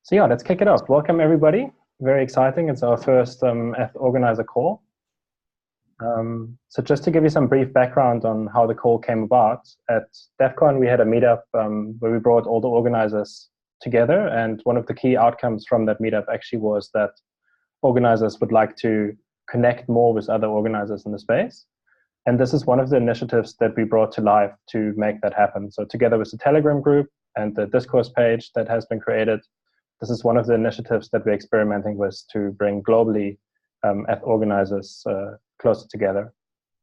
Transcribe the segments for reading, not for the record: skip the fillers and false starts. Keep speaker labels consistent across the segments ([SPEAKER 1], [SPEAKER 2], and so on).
[SPEAKER 1] So yeah, let's kick it off. Welcome everybody. Very exciting. It's our first ETH Organiser Call. So just to give you some brief background on how the call came about, at DEF CON we had a meetup where we brought all the organizers together, and one of the key outcomes from that meetup actually was that organizers would like to connect more with other organizers in the space. And this is one of the initiatives that we brought to life to make that happen. So together with the Telegram group and the discourse page that has been created, this is one of the initiatives that we're experimenting with to bring globally ETH organizers closer together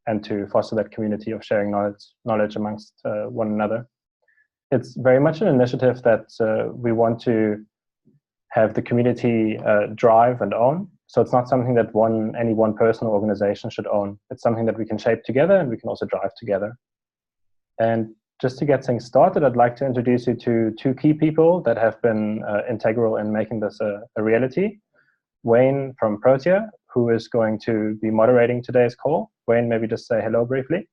[SPEAKER 1] and to foster that community of sharing knowledge amongst one another. It's very much an initiative that we want to have the community drive and own. So it's not something that any one person or organization should own. It's something that we can shape together and we can also drive together. And just to get things started, I'd like to introduce you to two key people that have been integral in making this a reality. Wayne from Protea, who is going to be moderating today's call. Wayne, maybe just say hello briefly.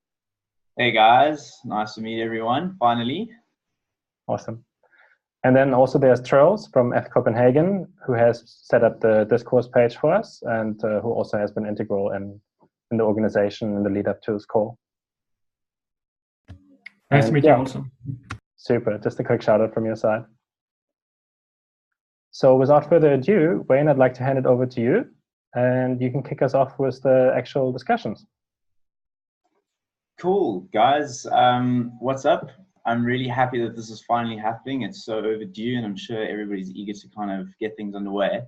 [SPEAKER 2] Hey guys, nice to meet everyone, finally.
[SPEAKER 1] Awesome. And then also there's Charles from ETH Copenhagen, who has set up the discourse page for us and who also has been integral in the organization and the lead up to this call.
[SPEAKER 3] Nice to meet you also.
[SPEAKER 1] Super. Just a quick shout out from your side. So without further ado, Wayne, I'd like to hand it over to you, and you can kick us off with the actual discussions.
[SPEAKER 2] Cool, guys. What's up? I'm really happy that this is finally happening. It's so overdue, and I'm sure everybody's eager to kind of get things underway.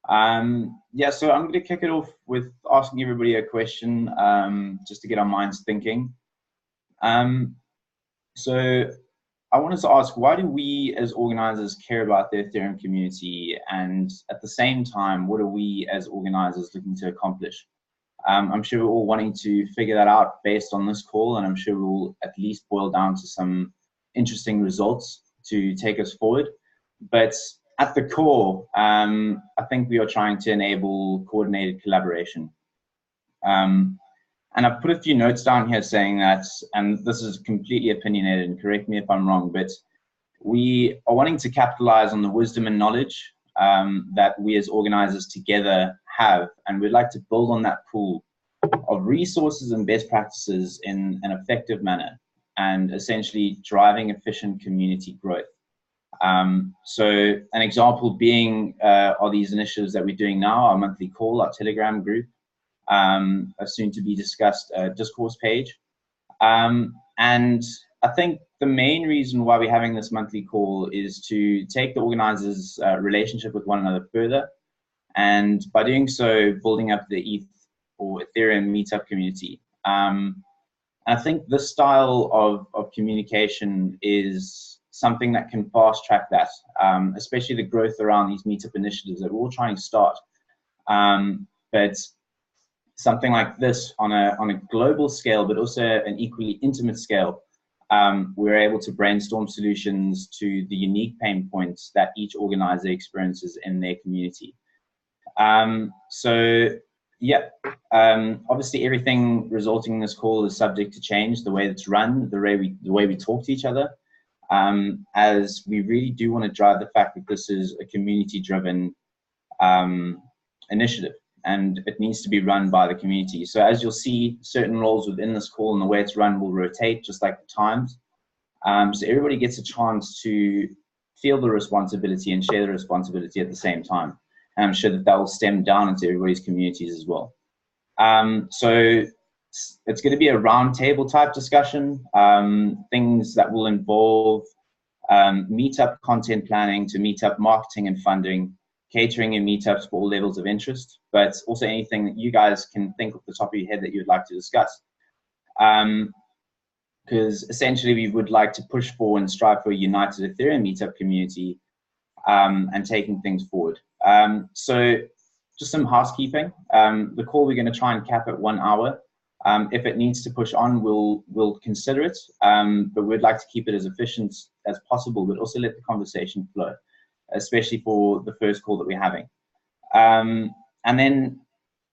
[SPEAKER 2] Yeah, so I'm going to kick it off with asking everybody a question, just to get our minds thinking. So I wanted to ask, why do we as organizers care about the Ethereum community? And at the same time, what are we as organizers looking to accomplish? I'm sure we're all wanting to figure that out based on this call, and I'm sure we'll at least boil down to some interesting results to take us forward. But at the core, I think we are trying to enable coordinated collaboration. And I've put a few notes down here saying that, and this is completely opinionated, and correct me if I'm wrong, but we are wanting to capitalize on the wisdom and knowledge that we as organizers together have, and we'd like to build on that pool of resources and best practices in an effective manner, and essentially driving efficient community growth. So an example being are these initiatives that we're doing now, our monthly call, our Telegram group, a soon to be discussed discourse page. And I think the main reason why we're having this monthly call is to take the organizers' relationship with one another further, and by doing so, building up the ETH or Ethereum meetup community. And I think this style of communication is something that can fast track that, especially the growth around these meetup initiatives that we're all trying to start. But something like this on a global scale, but also an equally intimate scale, we're able to brainstorm solutions to the unique pain points that each organizer experiences in their community. So yeah, obviously everything resulting in this call is subject to change, the way it's run, the way we talk to each other, as we really do want to drive the fact that this is a community-driven initiative, and it needs to be run by the community. So as you'll see, certain roles within this call and the way it's run will rotate, just like the times. So everybody gets a chance to feel the responsibility and share the responsibility at the same time. And I'm sure that that will stem down into everybody's communities as well. So it's going to be a roundtable type discussion, things that will involve meetup content planning to meetup marketing and funding, catering and meetups for all levels of interest, but also anything that you guys can think off the top of your head that you would like to discuss. Because essentially we would like to push for and strive for a united Ethereum meetup community and taking things forward. So just some housekeeping. The call we're going to try and cap at 1 hour. If it needs to push on, we'll consider it, but we'd like to keep it as efficient as possible, but also let the conversation flow, especially for the first call that we're having. And then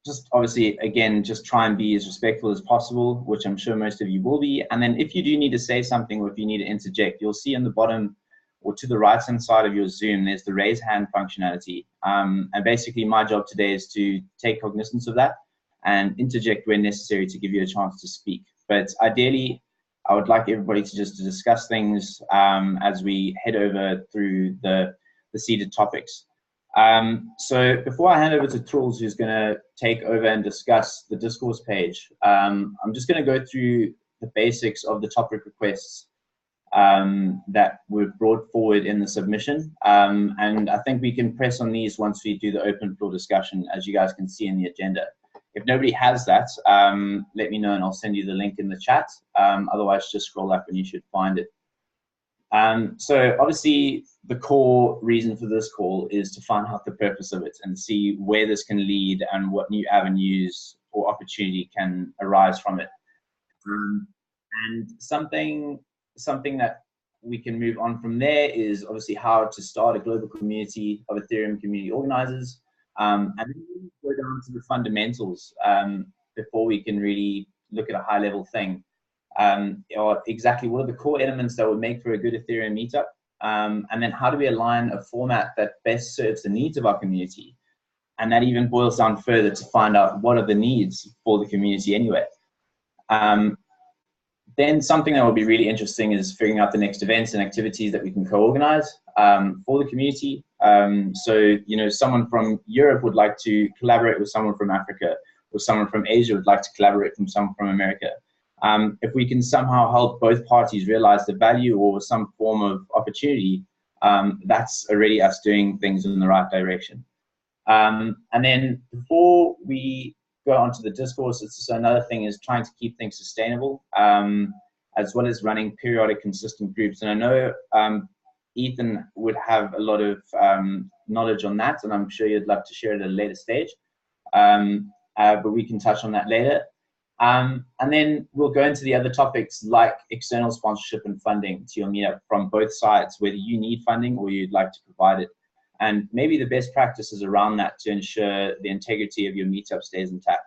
[SPEAKER 2] just obviously, again, just try and be as respectful as possible, which I'm sure most of you will be. And then if you do need to say something or if you need to interject, you'll see in the bottom or to the right-hand side of your Zoom, there's the raise hand functionality. And basically my job today is to take cognizance of that and interject when necessary to give you a chance to speak. But ideally, I would like everybody to just discuss things as we head over through the seeded topics. So before I hand over to Truls, who's going to take over and discuss the discourse page, I'm just going to go through the basics of the topic requests that were brought forward in the submission. And I think we can press on these once we do the open floor discussion, as you guys can see in the agenda. If nobody has that, let me know and I'll send you the link in the chat. Otherwise, just scroll up and you should find it. So obviously, the core reason for this call is to find out the purpose of it and see where this can lead and what new avenues or opportunity can arise from it. And something that we can move on from there is obviously how to start a global community of Ethereum community organizers. And then we go down to the fundamentals before we can really look at a high level thing. Or exactly what are the core elements that would make for a good Ethereum meetup? And then how do we align a format that best serves the needs of our community? And that even boils down further to find out what are the needs for the community anyway. Then something that would be really interesting is figuring out the next events and activities that we can co-organize for the community. So, you know, someone from Europe would like to collaborate with someone from Africa, or someone from Asia would like to collaborate with someone from America. If we can somehow help both parties realize the value or some form of opportunity, that's already us doing things in the right direction. And then before we go on to the discourse, it's another thing is trying to keep things sustainable, as well as running periodic consistent groups. And I know Ethan would have a lot of knowledge on that, and I'm sure you'd love to share it at a later stage, but we can touch on that later. And then we'll go into the other topics like external sponsorship and funding to your meetup from both sides, whether you need funding or you'd like to provide it. And maybe the best practices around that to ensure the integrity of your meetup stays intact.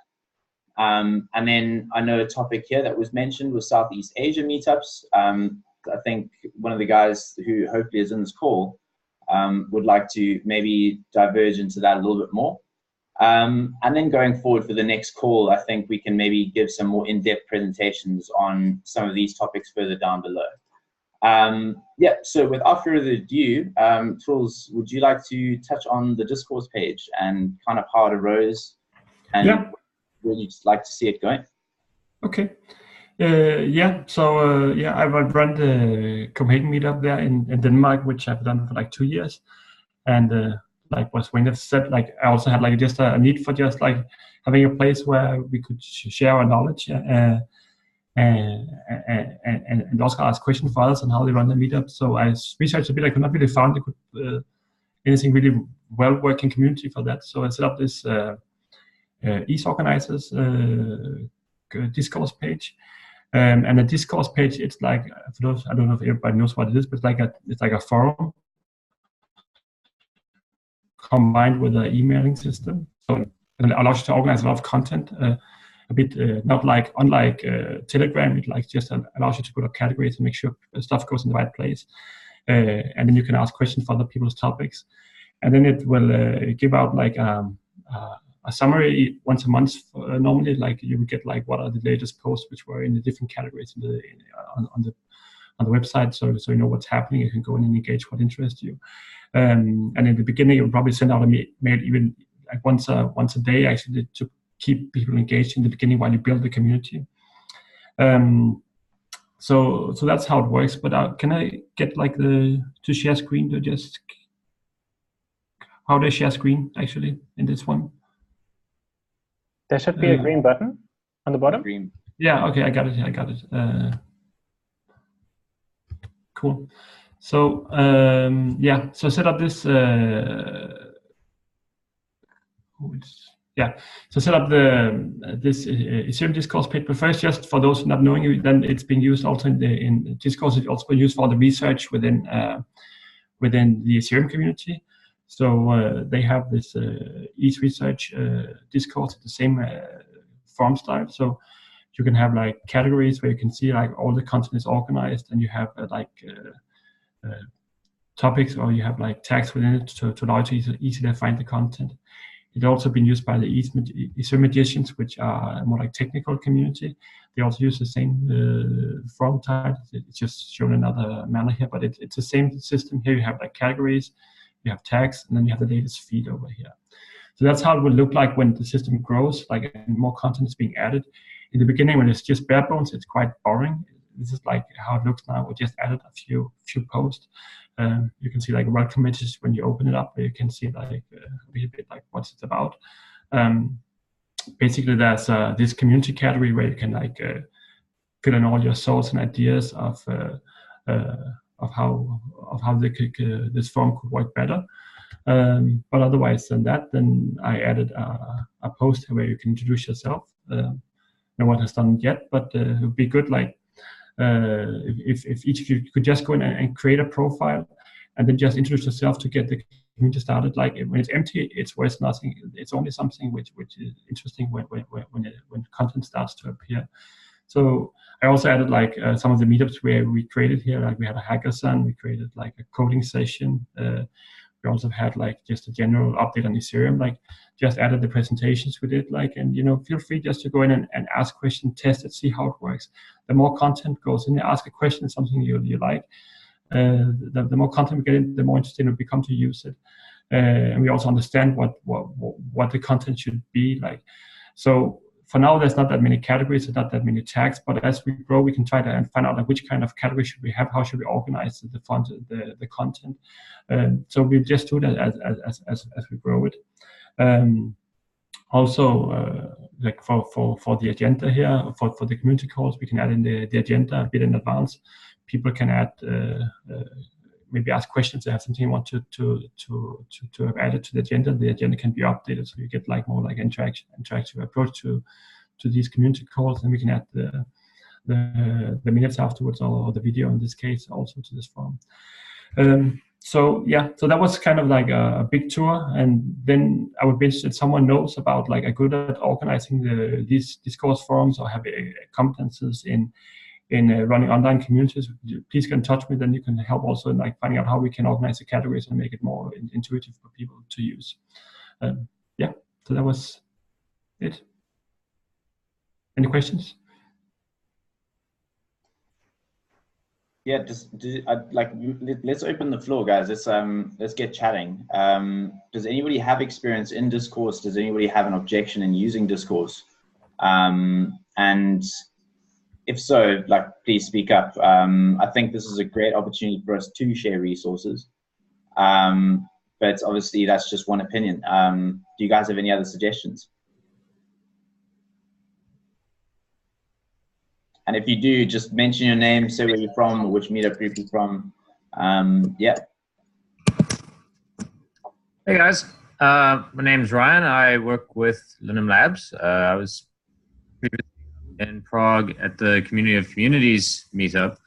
[SPEAKER 2] And then I know a topic here that was mentioned was Southeast Asia meetups. I think one of the guys who hopefully is in this call would like to maybe diverge into that a little bit more. And then going forward for the next call, I think we can maybe give some more in-depth presentations on some of these topics further down below. Yeah, so without further ado, Truls, would you like to touch on the discourse page and kind of how it arose and where you'd like to see it going?
[SPEAKER 3] Okay. Yeah, so yeah, I've run the Copenhagen meetup there in Denmark, which I've done for like 2 years. And like what Wayne said, like I also had like just a need for just like having a place where we could share our knowledge and also ask questions for others on how they run the meetup. So I researched a bit. I could not really find anything really well-working community for that. So I set up this ETH Organiser's discourse page. And the discourse page, it's like, for those, I don't know if everybody knows what it is, but it's like a forum combined with an emailing system. So it allows you to organize a lot of content. A bit not like unlike Telegram, it like just allows you to put up categories and make sure stuff goes in the right place, and then you can ask questions for other people's topics, and then it will give out like a summary once a month. Normally, like you would get like what are the latest posts which were in the different categories on the website, so you know what's happening. You can go in and engage what interests you, and in the beginning, you'll probably send out a mail even like once a day actually to keep people engaged in the beginning while you build the community. So that's how it works. But can I get like to share screen to just how do I share screen actually in this one?
[SPEAKER 1] There should be a green button on the bottom.
[SPEAKER 2] Green.
[SPEAKER 3] Yeah. Okay. I got it. Cool. So yeah. So set up this. So set up this Ethereum discourse page. But first, just for those not knowing you, then it's being used also in discourse. It's also been used for the research within the Ethereum community. So they have this ETH research discourse at the same form style. So you can have like categories where you can see like all the content is organized, and you have topics, or you have like tags within it to allow you to easily find the content. It's also been used by the ETH magicians, which are more like technical community. They also use the same forum type. It's just shown in another manner here, but it's the same system. Here you have like categories, you have tags, and then you have the latest feed over here. So that's how it will look like when the system grows, like more content is being added. In the beginning, when it's just bare bones, it's quite boring. This is like how it looks now. We just added a few posts. You can see like welcome messages when you open it up. You can see like a bit like what it's about. Basically, there's this community category where you can like fill in all your thoughts and ideas of how this form could work better. But otherwise than that, then I added a post where you can introduce yourself. No one has done it yet, but it would be good like if each of you could just go in and create a profile and then just introduce yourself to get the community started. Like when it's empty, it's worth nothing. It's only something which is interesting when content starts to appear. So I also added like some of the meetups where we created here, like we had a hackathon, we created like a coding session. We also had like just a general update on Ethereum, like just added the presentations with it, like, and feel free just to go in and ask questions, test it, see how it works. The more content goes in there, ask a question, something you like, the more content we get in, the more interesting we become to use it. And we also understand what the content should be like. So for now, there's not that many categories, there's not that many tags, but as we grow, we can try to find out like which kind of category should we have, how should we organize the content. So we just do that as we grow it. Also, like for the agenda here, for the community calls, we can add in the agenda a bit in advance. People can add maybe ask questions. They have something you want to have added to the agenda. The agenda can be updated, so you get like more like interactive approach to these community calls. And we can add the minutes afterwards, or the video in this case, also to this form. So yeah, so that was kind of like a big tour. And then I would be interested if someone knows about like are good at organizing these discourse forums or have competences in running online communities. Please get in touch with me, then you can help also in like finding out how we can organize the categories and make it more intuitive for people to use. Yeah, so that was it. Any questions?
[SPEAKER 2] Yeah, let's open the floor, guys. Let's get chatting. Does anybody have experience in discourse? Does anybody have an objection in using discourse? And if so, like, please speak up. I think this is a great opportunity for us to share resources. But obviously that's just one opinion. Do you guys have any other suggestions? And if you do, just mention your name, say where you're from, or which meetup group you're from. Yeah.
[SPEAKER 4] Hey guys, my name is Ryan. I work with Linum Labs. I was previously in Prague at the Community of Communities meetup.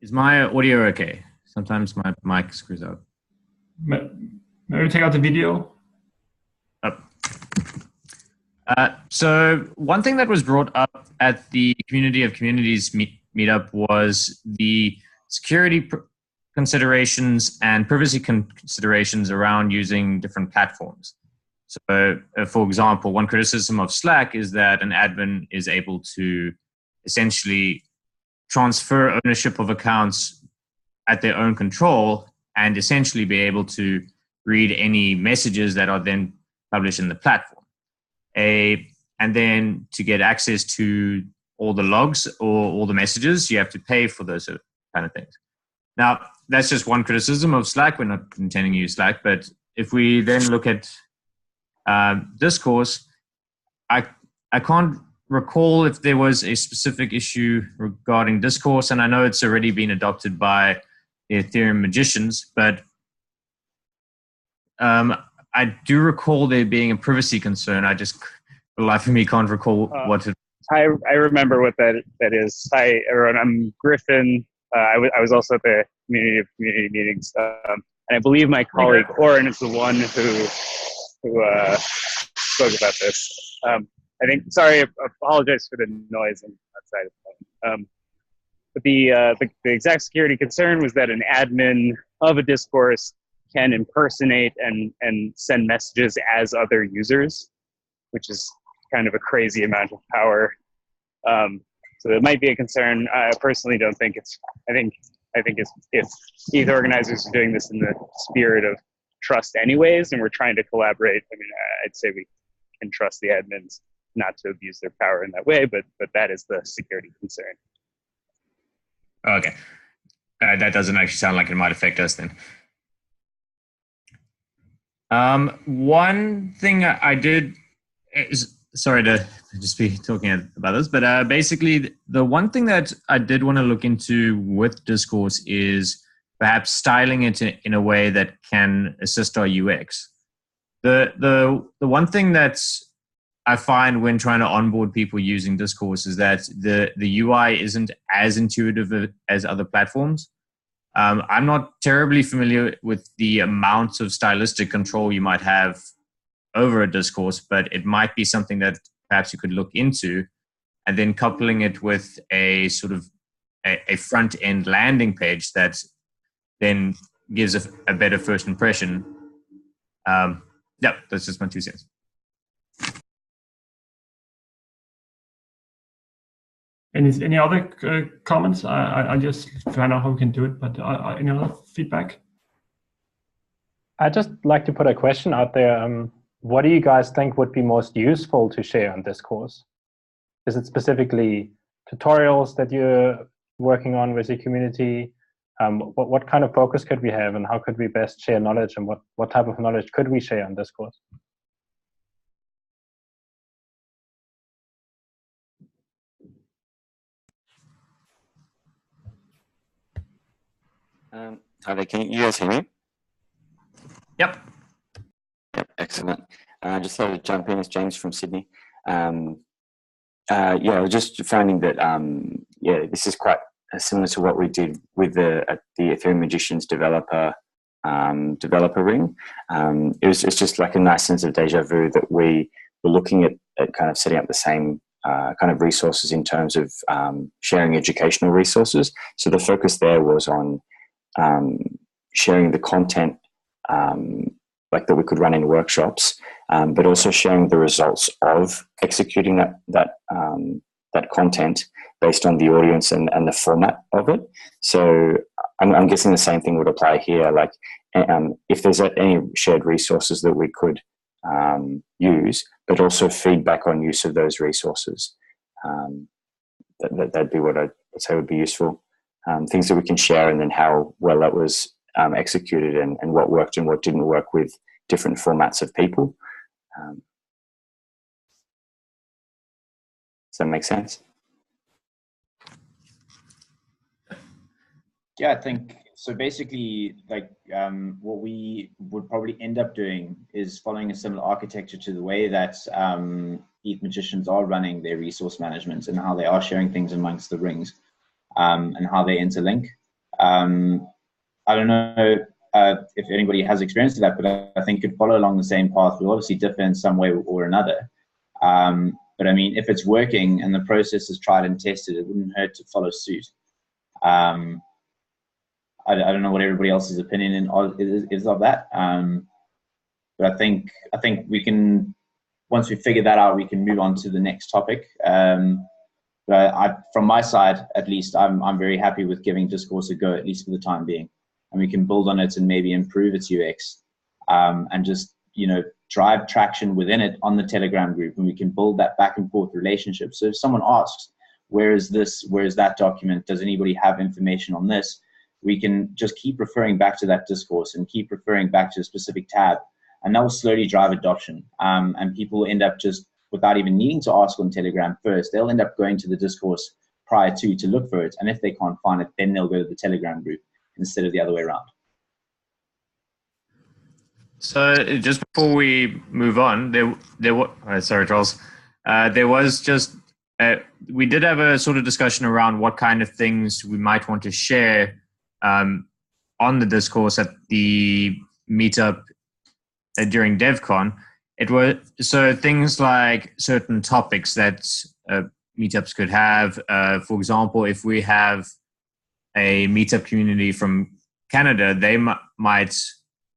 [SPEAKER 4] Is my audio okay? Sometimes my mic screws up.
[SPEAKER 3] Maybe take out the video.
[SPEAKER 4] So one thing that was brought up at the Community of Communities meetup was the security considerations and privacy considerations around using different platforms. So, for example, one criticism of Slack is that an admin is able to essentially transfer ownership of accounts at their own control and essentially be able to read any messages that are then published in the platform. And then to get access to all the logs or all the messages, you have to pay for those kind of things. Now, that's just one criticism of Slack. We're not intending to use Slack, but if we then look at discourse, I can't recall if there was a specific issue regarding discourse, and I know it's already been adopted by the Ethereum magicians, but I do recall there being a privacy concern. I just, for the life of me, can't recall what it.
[SPEAKER 5] I remember what that is. Hi everyone, I'm Griffin. I was also at the Community of Community meetings, and I believe my colleague Oren is the one who spoke about this. I think. Sorry, I apologize for the noise outside. the exact security concern was that an admin of a discourse can impersonate and send messages as other users, which is kind of a crazy amount of power. So it might be a concern. I personally don't think it's. I think if ETH organizers are doing this in the spirit of trust, anyways, and we're trying to collaborate. I mean, I'd say we can trust the admins not to abuse their power in that way, but that is the security concern.
[SPEAKER 4] Okay, that doesn't actually sound like it might affect us then. One thing I did is, sorry to just be talking about this, but basically the one thing that I did want to look into with Discourse is perhaps styling it in a way that can assist our UX. The one thing that I find when trying to onboard people using Discourse is that the UI isn't as intuitive as other platforms. I'm not terribly familiar with the amount of stylistic control you might have over a Discourse, but it might be something that perhaps you could look into, and then coupling it with a sort of a front-end landing page that then gives a better first impression. Yeah, that's just my 2 cents.
[SPEAKER 3] Any other comments? I just find out how we can do it, but any other feedback?
[SPEAKER 1] I'd just like to put a question out there. What do you guys think would be most useful to share on Discourse? Is it specifically tutorials that you're working on with your community? What kind of focus could we have, and how could we best share knowledge, and what type of knowledge could we share on Discourse?
[SPEAKER 6] Hi there, can you guys hear me?
[SPEAKER 4] Yep.
[SPEAKER 6] Yep, excellent. Just thought I'd jump in. It's James from Sydney. Yeah, I was just finding that, yeah, this is quite similar to what we did with the Ethereum Magicians developer ring. It's just like a nice sense of deja vu that we were looking at kind of setting up the same kind of resources in terms of sharing educational resources. So the focus there was on sharing the content like that we could run in workshops, but also sharing the results of executing that content based on the audience and the format of it. So I'm guessing the same thing would apply here. Like if there's any shared resources that we could use, but also feedback on use of those resources, that'd be what I'd say would be useful. Things that we can share, and then how well that was executed, and what worked and what didn't work with different formats of people. Does that make sense?
[SPEAKER 2] Yeah, I think so. Basically, like what we would probably end up doing is following a similar architecture to the way that ETH Magicians are running their resource management, and how they are sharing things amongst the rings, and how they interlink. I don't know if anybody has experience with that, but I think could follow along the same path. We'll obviously differ in some way or another. But I mean, if it's working and the process is tried and tested, it wouldn't hurt to follow suit. I don't know what everybody else's opinion is of that. But I think we can, once we figure that out, we can move on to the next topic. But from my side, at least, I'm very happy with giving Discourse a go, at least for the time being. And we can build on it and maybe improve its UX, and just, drive traction within it on the Telegram group, and we can build that back and forth relationship. So if someone asks, where is this, where is that document, does anybody have information on this, we can just keep referring back to that Discourse and keep referring back to a specific tab, and that will slowly drive adoption. And people end up just, without even needing to ask on Telegram first, they'll end up going to the Discourse prior to look for it. And if they can't find it, then they'll go to the Telegram group instead of the other way around.
[SPEAKER 4] So just before we move on, there was sorry, Charles. There was just we did have a sort of discussion around what kind of things we might want to share on the Discourse at the meetup during DevCon. It was so things like certain topics that meetups could have. For example, if we have a meetup community from Canada, they might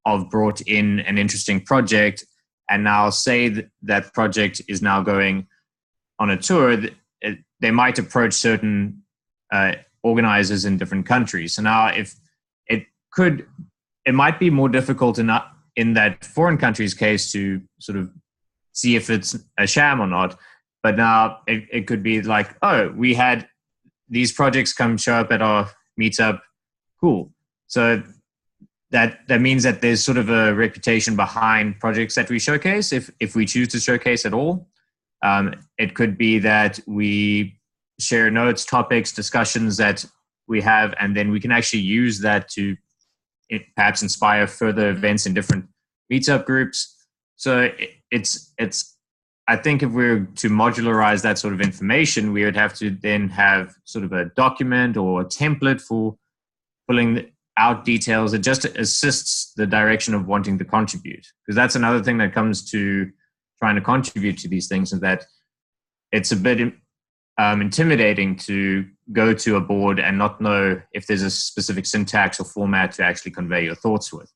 [SPEAKER 4] have brought in an interesting project, and now say that project is now going on a tour. They might approach certain organizers in different countries. So now, if it might be more difficult in that foreign country's case to sort of see if it's a sham or not. But now it could be like, oh, we had these projects come show up at our meetup. Cool. So that means that there's sort of a reputation behind projects that we showcase, if we choose to showcase at all. It could be that we share notes, topics, discussions that we have, and then we can actually use that to perhaps inspire further events in different meetup groups. So it's I think if we were to modularize that sort of information, we would have to then have sort of a document or a template for pulling out details. It just assists the direction of wanting to contribute, because that's another thing that comes to trying to contribute to these things, is that it's a bit intimidating to go to a board and not know if there's a specific syntax or format to actually convey your thoughts with.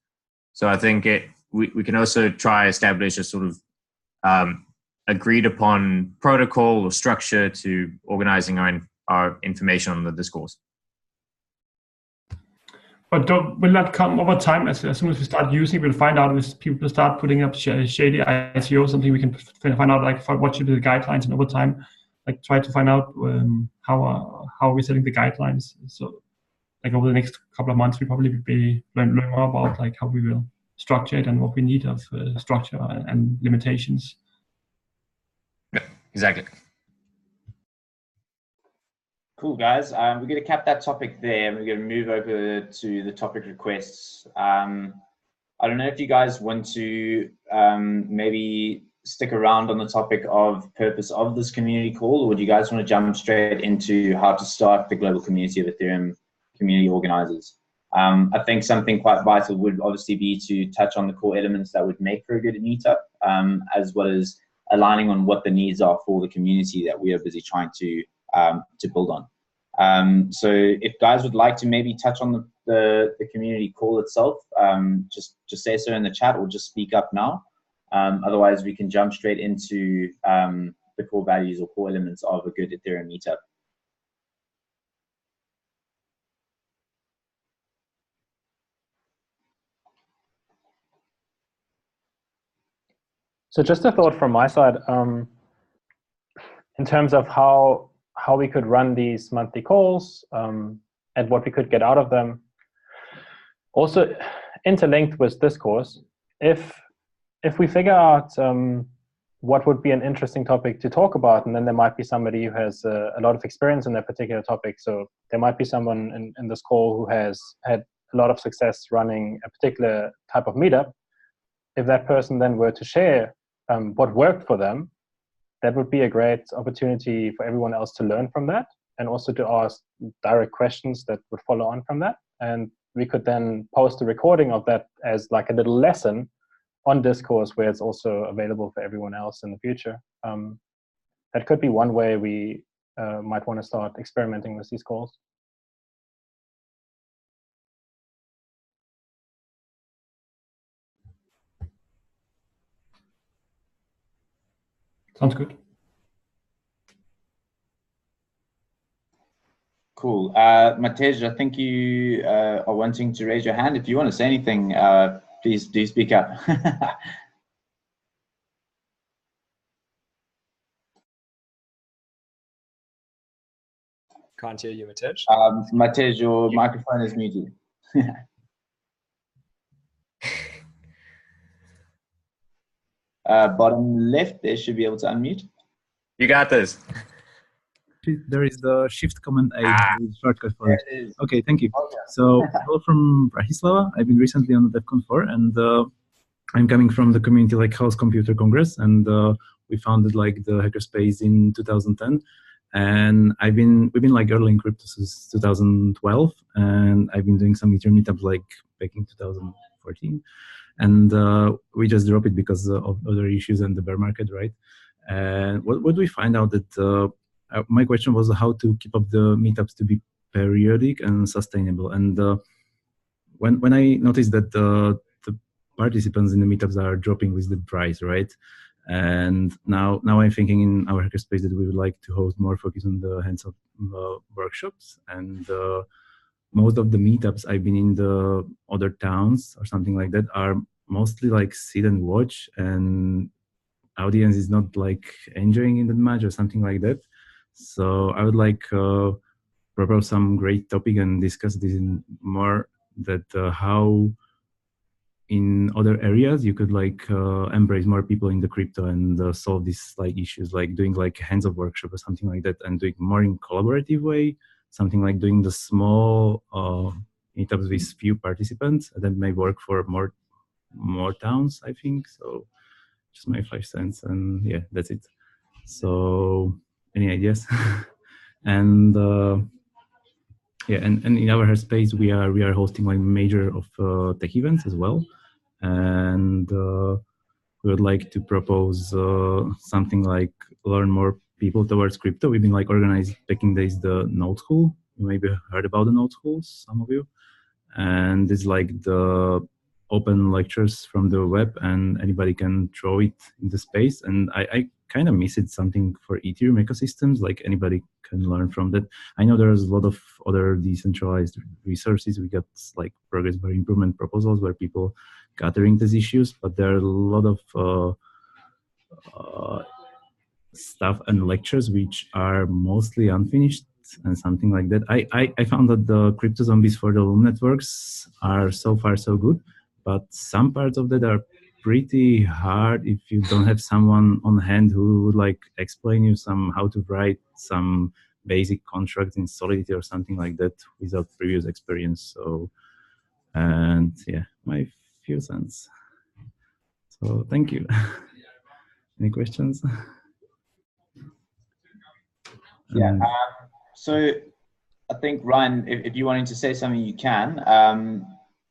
[SPEAKER 4] So I think we can also try establish a sort of agreed upon protocol or structure to organizing our information on the discourse.
[SPEAKER 3] But will that come over time? As soon as we start using, we'll find out if people start putting up shady ICO, something we can find out, like what should be the guidelines, and over time, like try to find out how are we setting the guidelines. So like over the next couple of months, we probably learn more about like how we will structure it and what we need of structure and limitations.
[SPEAKER 4] Yeah, exactly.
[SPEAKER 2] Cool, guys. We're going to cap that topic there, and we're going to move over to the topic requests. I don't know if you guys want to maybe stick around on the topic of purpose of this community call, or would you guys want to jump straight into how to start the global community of Ethereum community organizers? I think something quite vital would obviously be to touch on the core elements that would make for a good meetup, as well as aligning on what the needs are for the community that we are busy trying to build on. So if guys would like to maybe touch on the community call itself, just say so in the chat, or just speak up now. Otherwise, we can jump straight into the core values or core elements of a good Ethereum meetup.
[SPEAKER 1] So just a thought from my side, in terms of how we could run these monthly calls and what we could get out of them. Also interlinked with discourse, if we figure out what would be an interesting topic to talk about, and then there might be somebody who has a lot of experience in that particular topic. So there might be someone in this call who has had a lot of success running a particular type of meetup. If that person then were to share what worked for them, that would be a great opportunity for everyone else to learn from that, and also to ask direct questions that would follow on from that. And we could then post a recording of that as like a little lesson on Discourse, where it's also available for everyone else in the future. That could be one way we might want to start experimenting with these calls.
[SPEAKER 3] Sounds good.
[SPEAKER 2] Cool. Matej, I think you are wanting to raise your hand. If you want to say anything, please do speak up.
[SPEAKER 7] Can't hear you, Matej.
[SPEAKER 2] Matej, your microphone is muted. Bottom left, they should be able to unmute.
[SPEAKER 4] You got this.
[SPEAKER 8] There is the Shift Command A shortcut for it. Okay, thank you. Okay. So, hello from Bratislava. I've been recently on the DevCon 4, and I'm coming from the community like House Computer Congress, and we founded like the hackerspace in 2010. And we've been like early in crypto since 2012, and I've been doing some Ethereum meetups like back in 2014, and we just dropped it because of other issues and the bear market, right? And what we find out that my question was how to keep up the meetups to be periodic and sustainable. And when I noticed that the participants in the meetups are dropping with the price, right? And now I'm thinking in our hackerspace that we would like to host more focus on the hands-on workshops. And most of the meetups I've been in the other towns or something like that are mostly like sit and watch, and audience is not like enjoying it that much or something like that. So I would like propose some great topic and discuss this in more, that how in other areas you could like embrace more people in the crypto and solve these like issues, like doing like hands-on workshop or something like that, and doing more in collaborative way, something like doing the small meetups with few participants, and that may work for more towns, I think. So just my 5 cents, and yeah, that's it. So any ideas? And yeah, and in our space we are hosting like major of tech events as well, and we would like to propose something like learn more people towards crypto. We've been like organized back in days the Node School. You maybe heard about the Node Schools, some of you. And it's like the open lectures from the web, and anybody can throw it in the space. And I kind of miss it, something for Ethereum ecosystems, like anybody can learn from that. I know there's a lot of other decentralized resources. We got like progress bar improvement proposals where people gathering these issues, but there are a lot of stuff and lectures which are mostly unfinished and something like that. I found that the crypto zombies for the Loom networks are so far so good, but some parts of that are pretty hard if you don't have someone on hand who would like explain you how to write some basic contracts in Solidity or something like that without previous experience. So, and yeah, my few cents. So thank you. Any questions?
[SPEAKER 2] Yeah. So I think, Ryan, if you wanted to say something, you can.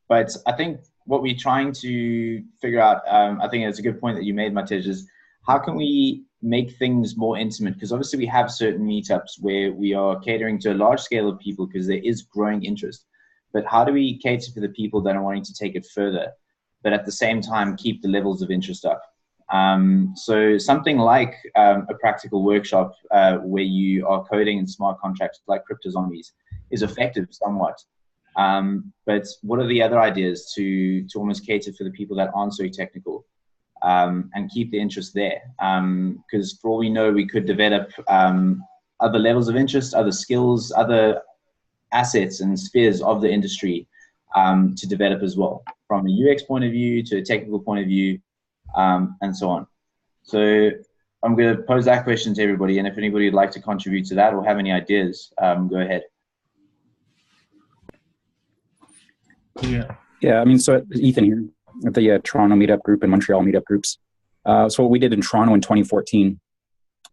[SPEAKER 2] But I think what we're trying to figure out, I think it's a good point that you made, Matej, is how can we make things more intimate? Because obviously we have certain meetups where we are catering to a large scale of people because there is growing interest. But how do we cater for the people that are wanting to take it further, but at the same time keep the levels of interest up? So something like a practical workshop where you are coding in smart contracts like crypto zombies is effective somewhat. But what are the other ideas to almost cater for the people that aren't so technical and keep the interest there? Because for all we know, we could develop other levels of interest, other skills, other assets and spheres of the industry to develop as well, from a UX point of view to a technical point of view, and so on. So I'm going to pose that question to everybody, and if anybody would like to contribute to that or have any ideas, go ahead.
[SPEAKER 7] Yeah, I mean, so Ethan here at the Toronto meetup group and Montreal meetup groups. So what we did in Toronto in 2014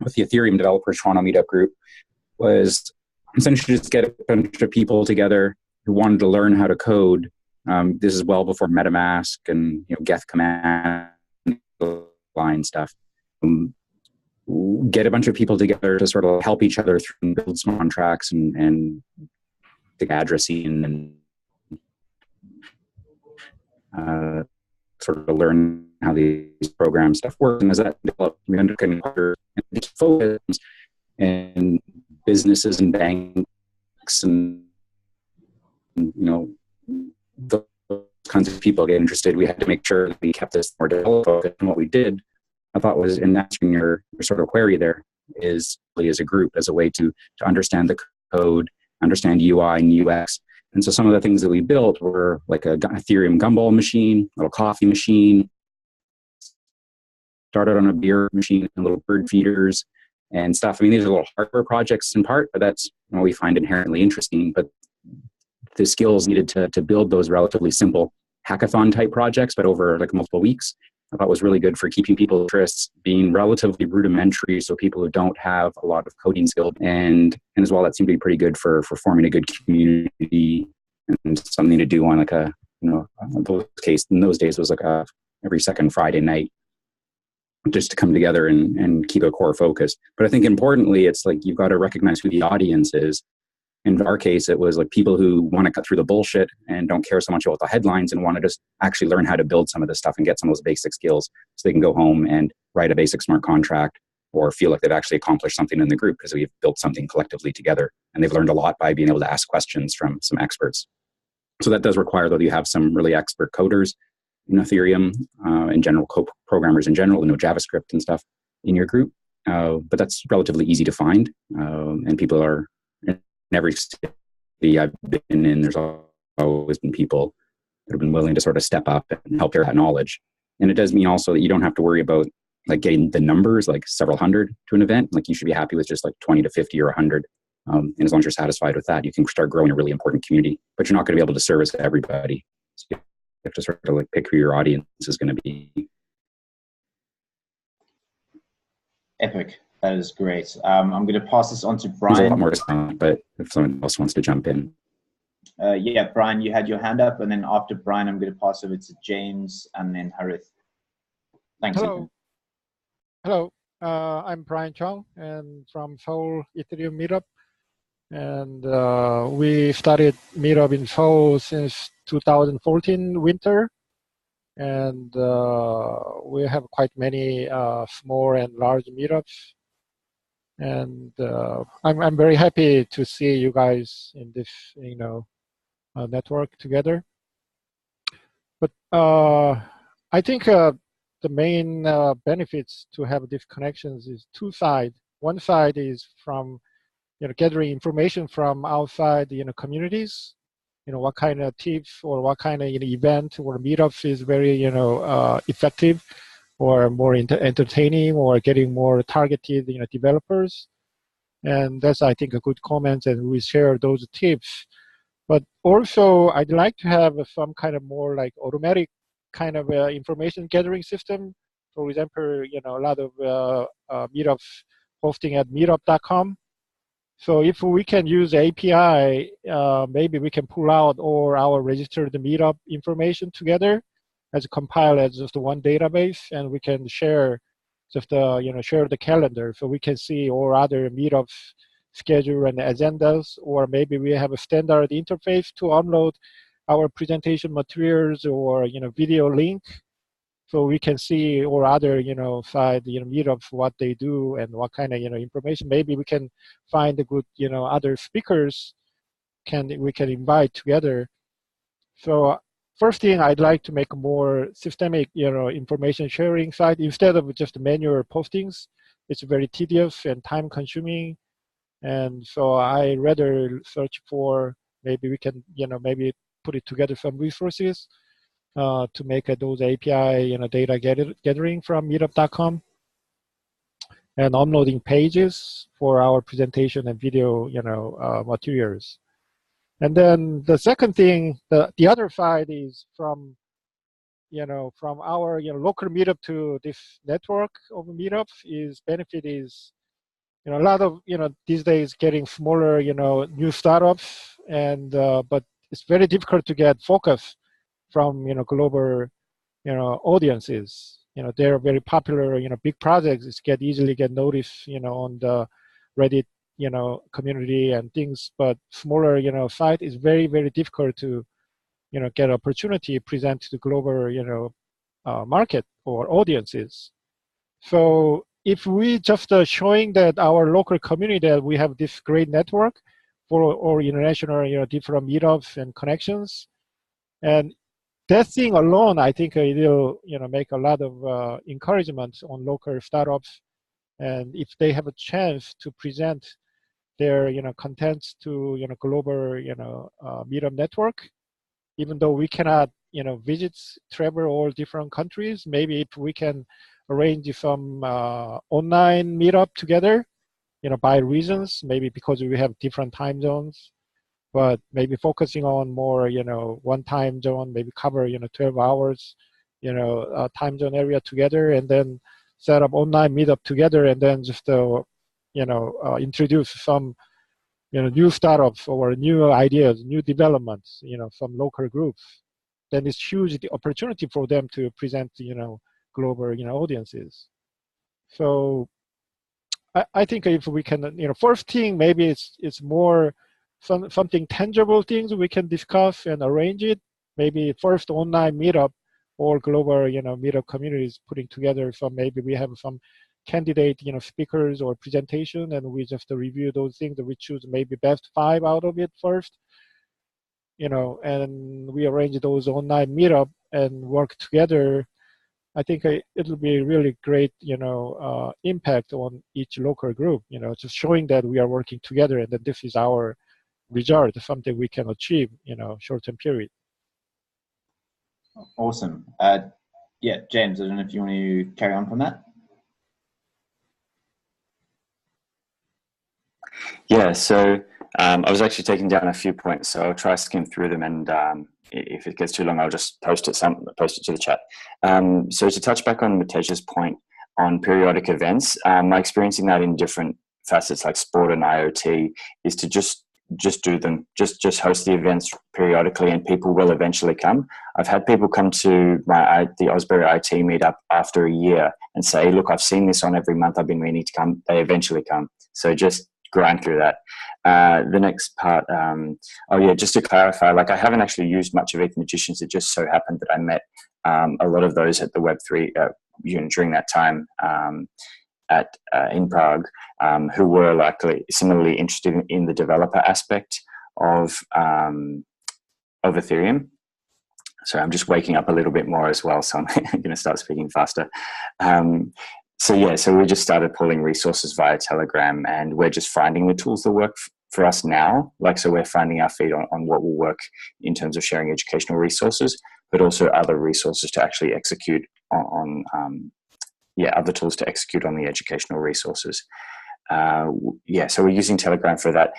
[SPEAKER 7] with the Ethereum Developers Toronto meetup group was essentially just get a bunch of people together who wanted to learn how to code. This is well before MetaMask and Geth command line stuff. Get a bunch of people together to sort of help each other through build smart contracts and the addressing and sort of learn how these program stuff works. And as that developed, we understand these focus and businesses and banks and those kinds of people get interested. We had to make sure that we kept this more developed. And what we did, I thought, was in answering your sort of query there, is really as a group, as a way to understand the code, understand UI and UX. And so some of the things that we built were like a Ethereum gumball machine, a little coffee machine, started on a beer machine, and little bird feeders and stuff. I mean, these are little hardware projects in part, but that's what we find inherently interesting. But the skills needed to build those relatively simple hackathon type projects, but over like multiple weeks, I thought was really good for keeping people's interests, being relatively rudimentary, so people who don't have a lot of coding skills, and as well, that seemed to be pretty good for forming a good community and something to do on like a case in those days was like every second Friday night, just to come together and keep a core focus. But I think importantly, it's like you've got to recognize who the audience is, In our case, it was like people who want to cut through the bullshit and don't care so much about the headlines and want to just actually learn how to build some of this stuff and get some of those basic skills so they can go home and write a basic smart contract or feel like they've actually accomplished something in the group because we've built something collectively together. And they've learned a lot by being able to ask questions from some experts. So that does require, though, you have some really expert coders in Ethereum, in general, programmers in general, JavaScript and stuff in your group. But that's relatively easy to find. And people are in every city I've been in, there's always been people that have been willing to sort of step up and help share that knowledge. And it does mean also that you don't have to worry about like getting the numbers, like several hundred to an event. Like you should be happy with just like 20 to 50 or 100. And as long as you're satisfied with that, you can start growing a really important community, but you're not going to be able to service everybody. So you have to sort of like pick who your audience is going to be.
[SPEAKER 2] Epic. That is great. I'm going to pass this on to Brian.
[SPEAKER 7] There's a lot more to say, but if someone else wants to jump in.
[SPEAKER 2] Yeah, Brian, you had your hand up, and then after Brian, I'm going to pass over to James and then Harith. Thanks.
[SPEAKER 9] Hello.
[SPEAKER 2] Ethan.
[SPEAKER 9] Hello. I'm Brian Chong, and from Seoul Ethereum Meetup. And we started Meetup in Seoul since 2014 winter. And we have quite many small and large meetups. And I'm very happy to see you guys in this, network together. But I think the main benefits to have these connections is two sides. One side is from gathering information from outside communities. What kind of tips or what kind of event or meetups is very effective or more entertaining or getting more targeted developers. And that's, I think, a good comment, and we share those tips. But also, I'd like to have some kind of more like automatic kind of information gathering system. For example, a lot of meetups hosting at meetup.com. So if we can use API, maybe we can pull out all our registered meetup information together as compiled as just one database, and we can share just share the calendar, so we can see all other meetups schedule and agendas, or maybe we have a standard interface to upload our presentation materials or video link, so we can see all other side meetups what they do and what kind of information. Maybe we can find a good other speakers we can invite together. So first thing, I'd like to make a more systemic information sharing site instead of just manual postings. It's very tedious and time consuming, and so I rather search for maybe we can maybe put it together some resources to make those API data gathering from meetup.com and uploading pages for our presentation and video materials. And then the second thing, the other side is from from our local meetup to this network of meetups is benefit is a lot of these days getting smaller new startups, and but it's very difficult to get focus from global audiences. They're very popular big projects easily get noticed on the Reddit community and things, but smaller site is very, very difficult to get opportunity present to the global market or audiences. So if we just showing that our local community that we have this great network for our international different meetups and connections, and that thing alone, I think it'll make a lot of encouragement on local startups, and if they have a chance to present their contents to global meetup network, even though we cannot travel all different countries, maybe if we can arrange some online meetup together by regions, maybe because we have different time zones, but maybe focusing on more one time zone, maybe cover 12 hours time zone area together, and then set up online meetup together, and then just introduce some new startups or new ideas, new developments, some local groups. Then it's huge the opportunity for them to present global audiences. So I think if we can first thing, maybe it's more something tangible things we can discuss and arrange it. Maybe first online meetup or global, meetup communities putting together some, maybe we have some candidate, speakers or presentation, and we just review those things and we choose maybe best 5 out of it first, and we arrange those online meetup and work together. I think it'll be really great, impact on each local group, just showing that we are working together and that this is our result, something we can achieve, short-term period.
[SPEAKER 2] Awesome. Yeah, James, I don't know if you want to carry on from that.
[SPEAKER 6] Yeah, so I was actually taking down a few points, so I'll try to skim through them, and if it gets too long, I'll just post it to the chat. So to touch back on Matej's point on periodic events, my experience in that in different facets like sport and IoT is to just do them, just host the events periodically, and people will eventually come. I've had people come to the Osbury IT meetup after a year and say, look, I've seen this on every month, I've been meaning to come. They eventually come. So just grind through that. The next part, just to clarify, like I haven't actually used much of ETH Magicians. It just so happened that I met a lot of those at the Web3 during that time in Prague, who were likely similarly interested in the developer aspect of Ethereum. So I'm just waking up a little bit more as well, so I'm going to start speaking faster. So we just started pulling resources via Telegram, and we're just finding the tools that work for us now. So we're finding our feet on what will work in terms of sharing educational resources, but also other resources to actually execute on other tools to execute on the educational resources. So we're using Telegram for that.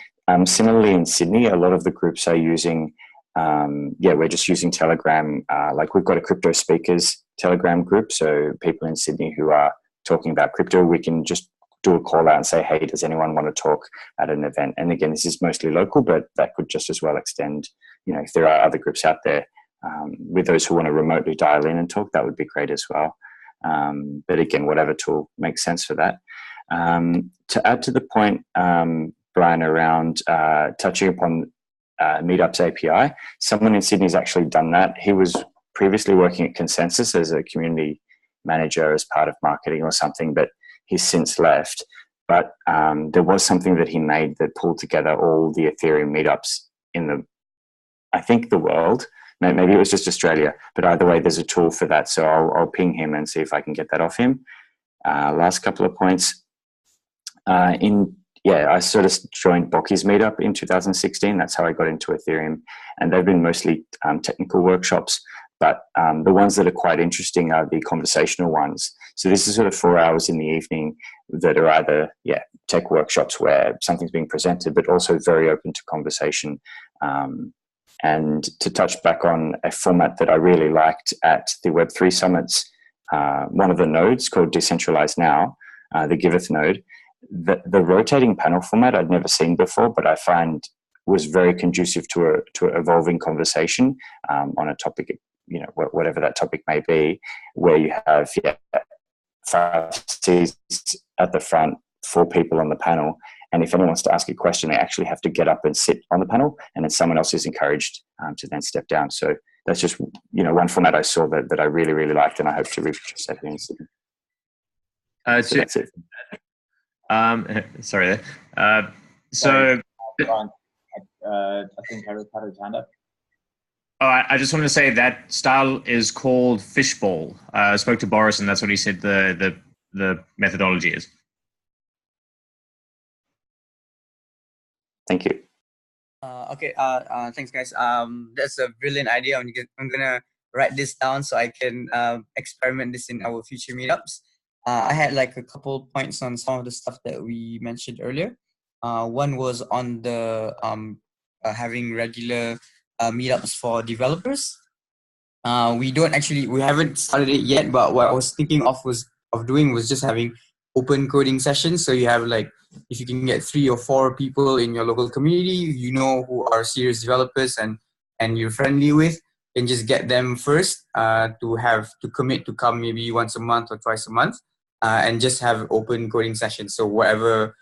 [SPEAKER 6] Similarly in Sydney, a lot of the groups are using, we're just using Telegram. We've got a crypto speakers Telegram group. So people in Sydney who are talking about crypto, we can just do a call out and say, hey, does anyone want to talk at an event? And again, this is mostly local, but that could just as well extend, if there are other groups out there with those who want to remotely dial in and talk, that would be great as well. But again, whatever tool makes sense for that. To add to the point, Brian, around touching upon Meetup's API, someone in Sydney has actually done that. He was previously working at Consensus as a community manager as part of marketing or something, but he's since left. But there was something that he made that pulled together all the Ethereum meetups in the world. Maybe it was just Australia, but either way, there's a tool for that. So I'll ping him and see if I can get that off him. Last couple of points. I sort of joined Bocky's meetup in 2016. That's how I got into Ethereum. And they've been mostly technical workshops, but the ones that are quite interesting are the conversational ones. So this is sort of 4 hours in the evening that are either, tech workshops where something's being presented, but also very open to conversation. And to touch back on a format that I really liked at the Web3 summits, one of the nodes called Decentralized Now, the Giveth node, the rotating panel format I'd never seen before, but I find was very conducive to evolving conversation on a topic, whatever that topic may be, where you have 5 seats at the front, 4 people on the panel. And if anyone wants to ask a question, they actually have to get up and sit on the panel, and then someone else is encouraged to then step down. So that's just, one format I saw that I really, really liked, and I hope to reproduce that in Sydney. So that's it.
[SPEAKER 4] Sorry there.
[SPEAKER 2] I think Harry had his hand up.
[SPEAKER 4] Oh, I just wanted to say that style is called fishbowl. I spoke to Boris, and that's what he said the methodology is.
[SPEAKER 6] Thank you.
[SPEAKER 10] Thanks, guys. That's a brilliant idea. I'm gonna write this down so I can experiment this in our future meetups. I had like a couple points on some of the stuff that we mentioned earlier. One was on the having regular meetups for developers. We haven't started it yet, but what I was thinking of doing was just having open coding sessions. So you have if you can get 3 or 4 people in your local community, who are serious developers and you're friendly with, and just get them first to commit to come maybe once a month or twice a month, and just have open coding sessions. So whatever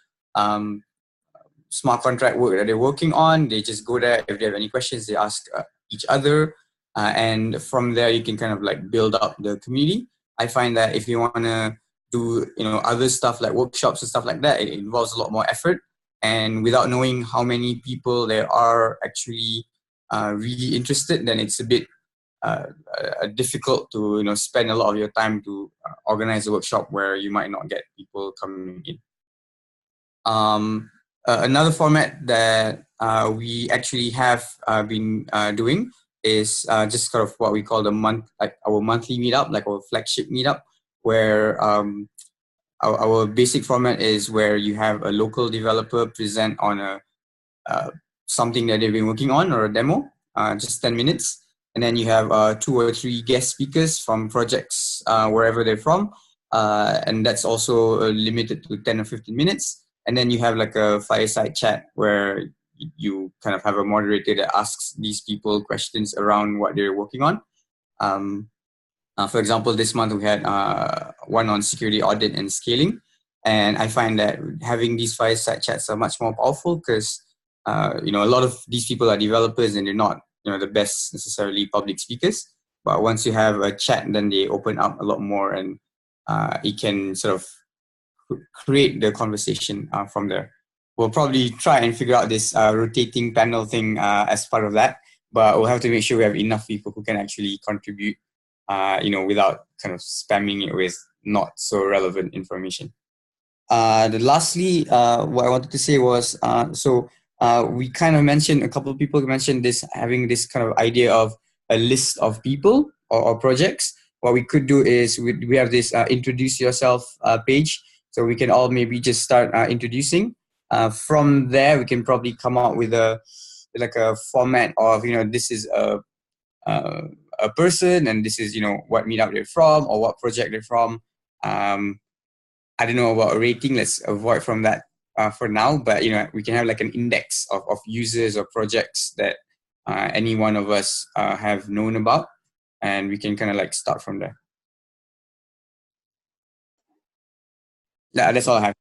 [SPEAKER 10] smart contract work that they're working on. They just go there. If they have any questions, they ask each other. And from there, you can kind of like build up the community. I find that if you want to do, other stuff like workshops and stuff like that, it involves a lot more effort. And without knowing how many people there are actually really interested, then it's a bit difficult to spend a lot of your time to organize a workshop where you might not get people coming in. Another format that we actually have been doing is just sort of what we call our monthly meetup, like our flagship meetup, where our basic format is where you have a local developer present on something that they've been working on or a demo, just 10 minutes. And then you have 2 or 3 guest speakers from projects wherever they're from. And that's also limited to 10 or 15 minutes. And then you have like a fireside chat where you kind of have a moderator that asks these people questions around what they're working on. For example, this month we had one on security audit and scaling. And I find that having these fireside chats are much more powerful because, a lot of these people are developers and they're not, the best necessarily public speakers. But once you have a chat, then they open up a lot more and it can sort of create the conversation from there. We'll probably try and figure out this rotating panel thing as part of that, but we'll have to make sure we have enough people who can actually contribute, without kind of spamming it with not so relevant information. Lastly, what I wanted to say was, we kind of mentioned, a couple of people mentioned this, having this kind of idea of a list of people or projects. What we could do is we have this introduce yourself page. So we can all maybe just start introducing. From there, we can probably come out with a format of, this is a person and this is, what meetup they're from or what project they're from. I don't know about a rating. Let's avoid from that for now. But, we can have like an index of users or projects that any one of us have known about. And we can kind of like start from there. Yeah, that's all I have.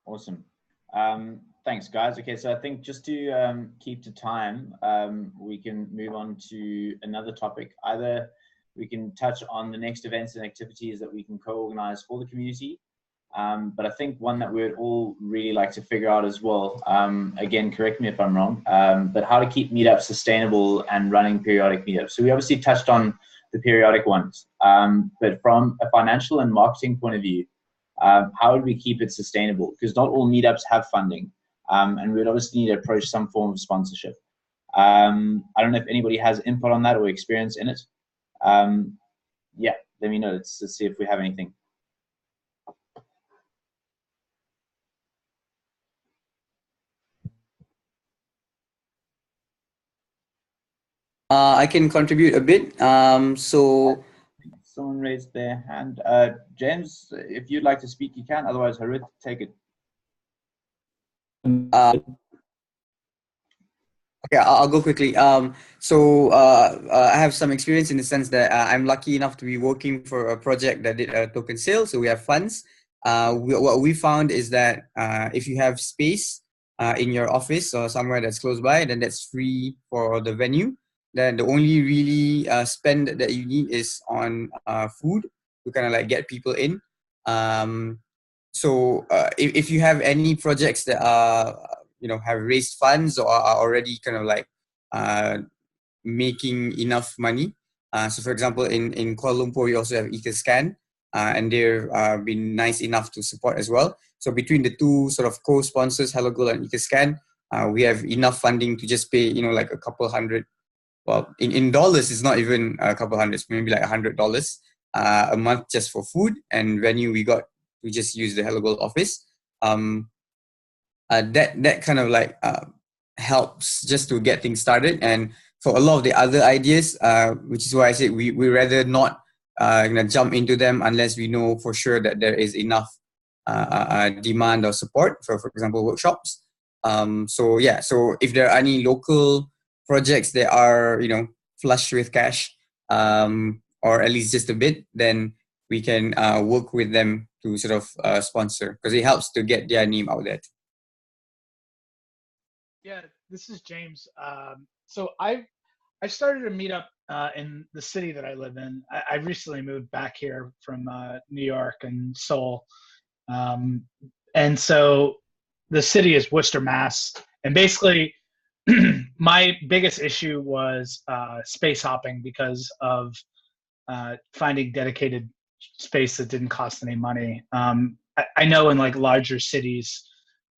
[SPEAKER 2] Awesome. Thanks, guys. Okay, so I think just to keep to time, we can move on to another topic. Either we can touch on the next events and activities that we can co-organize for the community. But I think one that we would all really like to figure out as well, again, correct me if I'm wrong, but how to keep meetups sustainable and running periodic meetups. So we obviously touched on the periodic ones, but from a financial and marketing point of view, how would we keep it sustainable? Because not all meetups have funding, and we would obviously need to approach some form of sponsorship. I don't know if anybody has input on that or experience in it. Yeah, let me know. Let's see if we have anything.
[SPEAKER 10] I can contribute a bit.
[SPEAKER 2] Someone raised their hand. James, if you'd like to speak, you can. Otherwise, Harith, take it.
[SPEAKER 10] Okay, I'll go quickly. I have some experience in the sense that I'm lucky enough to be working for a project that did a token sale. So we have funds. What we found is that if you have space in your office or somewhere that's close by, then that's free for the venue. Then the only really spend that you need is on food to kind of like get people in. If you have any projects that are have raised funds or are already kind of like making enough money. So for example, in Kuala Lumpur, we also have ETH and they've been nice enough to support as well. So between the two sort of co-sponsors, Hello Girl and ETH we have enough funding to just pay, like a couple hundred. Well, in dollars, it's not even a couple hundreds, maybe like $100 a month just for food and venue. We just use the Hello Girl office. That kind of like helps just to get things started. And for a lot of the other ideas, which is why I say we rather not jump into them unless we know for sure that there is enough demand or support for example, workshops. So if there are any local projects that are flush with cash or at least just a bit, then we can work with them to sort of sponsor because it helps to get their name out there.
[SPEAKER 11] Yeah, this is James. So I started a meetup in the city that I live in. I recently moved back here from New York and Seoul, and so the city is Worcester, Mass. And basically, my biggest issue was space hopping because of finding dedicated space that didn't cost any money. I know in like larger cities,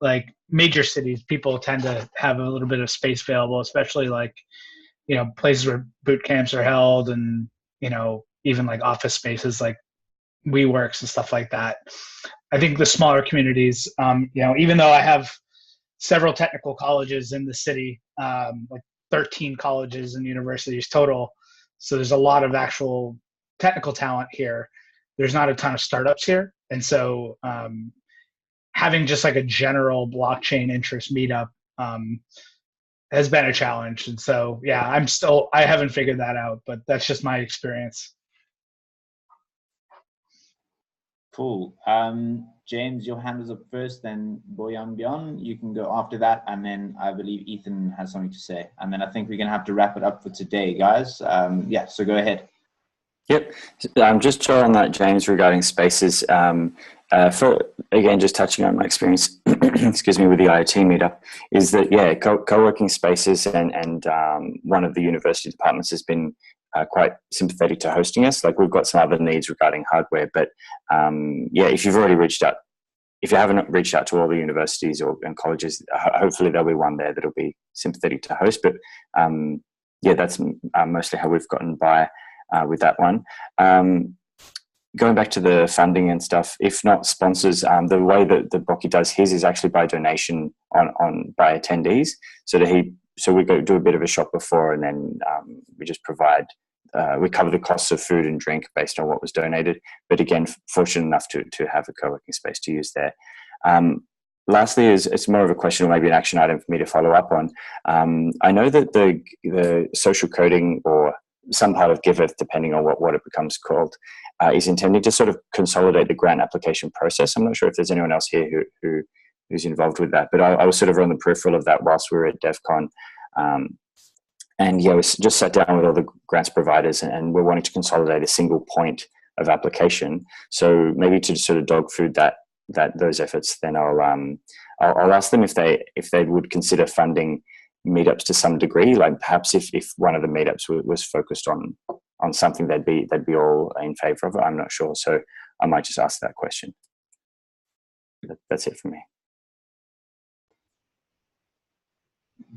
[SPEAKER 11] like major cities, people tend to have a little bit of space available, especially like, you know, places where boot camps are held and, you know, even like office spaces like WeWorks and stuff like that. I think the smaller communities, you know, even though I have several technical colleges in the city, like 13 colleges and universities total, so there's a lot of actual technical talent here. There's not a ton of startups here. And so having just like a general blockchain interest meetup has been a challenge. And so, yeah, I haven't figured that out, but that's just my experience.
[SPEAKER 2] Cool. James, your hand is up first, then Boyan Byon. You can go after that, and then I believe Ethan has something to say. And then I think we're going to have to wrap it up for today, guys. Yeah, so go ahead.
[SPEAKER 6] Yep. Just to on that, James, regarding spaces, again, just touching on my experience, excuse me, with the IoT meetup, is that, yeah, co-working spaces and one of the university departments has been quite sympathetic to hosting us. Like, we've got some other needs regarding hardware, but yeah, if you've already reached out, if you haven't reached out to all the universities and colleges, hopefully there'll be one there that'll be sympathetic to host. But yeah, that's mostly how we've gotten by with that one. Going back to the funding and stuff, if not sponsors, the way that the Boki does his is actually by donation by attendees. So we go do a bit of a shop before, and then we just provide. We cover the costs of food and drink based on what was donated. But again, fortunate enough to have a co-working space to use there. Lastly, it's more of a question or maybe an action item for me to follow up on. I know that the social coding or some part of Giveth, depending on what it becomes called, is intending to sort of consolidate the grant application process. I'm not sure if there's anyone else here who's involved with that, but I was sort of on the peripheral of that whilst we were at DEF CON. And yeah, we just sat down with all the grants providers, and we're wanting to consolidate a single point of application. So maybe to sort of dog food those efforts, then I'll ask them if they would consider funding meetups to some degree. Like perhaps if one of the meetups was focused on something they'd be all in favor of it. I'm not sure, so I might just ask that question. That's it for me.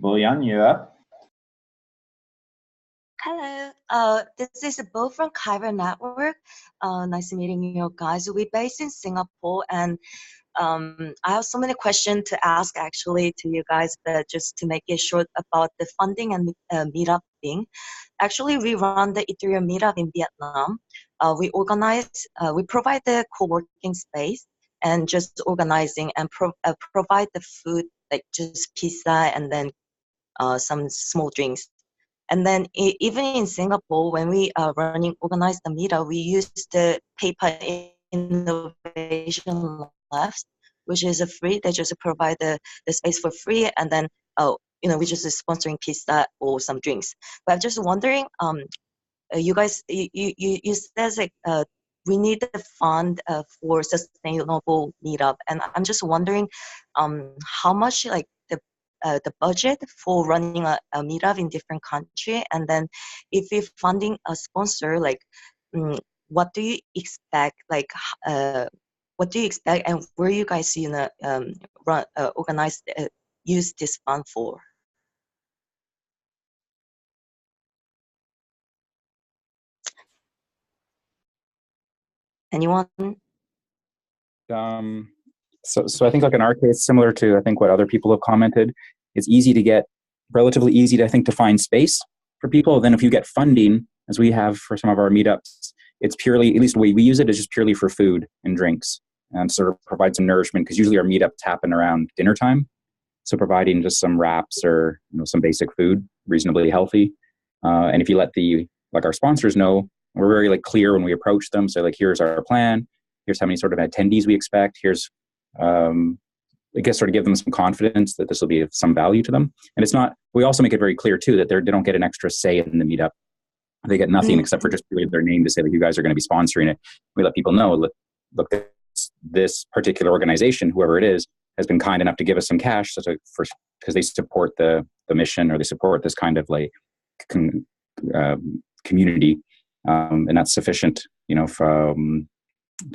[SPEAKER 2] Boyan, you're up.
[SPEAKER 12] Hello, this is Bo from Kyber Network. Nice meeting you guys. We're based in Singapore, and I have so many questions to ask actually to you guys, but just to make it short about the funding and meetup thing. Actually, we run the Ethereum meetup in Vietnam. We provide the co-working space and just organizing and provide the food, like just pizza and then some small drinks. And then even in Singapore, when we organize the meetup, we use the PayPal Innovation Labs, which is free. They just provide the space for free, and then we just sponsoring pizza or some drinks. But I'm just wondering, you guys, you said like we need the fund for sustainable meetup, and I'm just wondering, how much like the budget for running a meetup in different country, and then if you're funding a sponsor, like what do you expect? Like what do you expect, and where you guys use this fund for? Anyone?
[SPEAKER 7] So I think like in our case, similar to I think what other people have commented, it's relatively easy to, I think, to find space for people. Then if you get funding, as we have for some of our meetups, it's purely, at least the way we use it, is just purely for food and drinks and sort of provide some nourishment, because usually our meetups happen around dinner time. So providing just some wraps or some basic food, reasonably healthy. And if you let our sponsors know, we're very clear when we approach them. So here's our plan. Here's how many sort of attendees we expect. Here's I guess, sort of give them some confidence that this will be of some value to them. And it's not, we also make it very clear too that they don't get an extra say in the meetup. They get nothing except for just their name to say like, you guys are going to be sponsoring it. We let people know, look, this particular organization, whoever it is, has been kind enough to give us some cash because they support the mission, or they support this kind of like community, and that's sufficient, to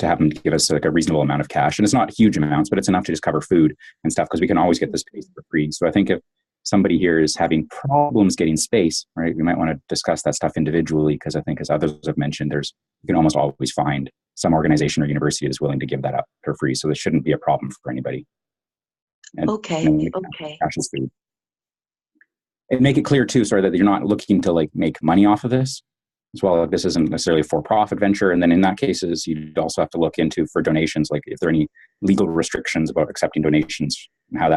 [SPEAKER 7] have them give us like a reasonable amount of cash. And it's not huge amounts, but it's enough to just cover food and stuff, because we can always get the space for free. So I think if somebody here is having problems getting space, right, we might want to discuss that stuff individually, because I think, as others have mentioned, you can almost always find some organization or university that's willing to give that up for free. So it shouldn't be a problem for anybody. And,
[SPEAKER 12] okay.
[SPEAKER 7] Cash is food. And make it clear too, sorry, that you're not looking to like make money off of this as well. Like, this isn't necessarily a for-profit venture. And then in that cases, you'd also have to look into for donations, like if there are any legal restrictions about accepting donations and how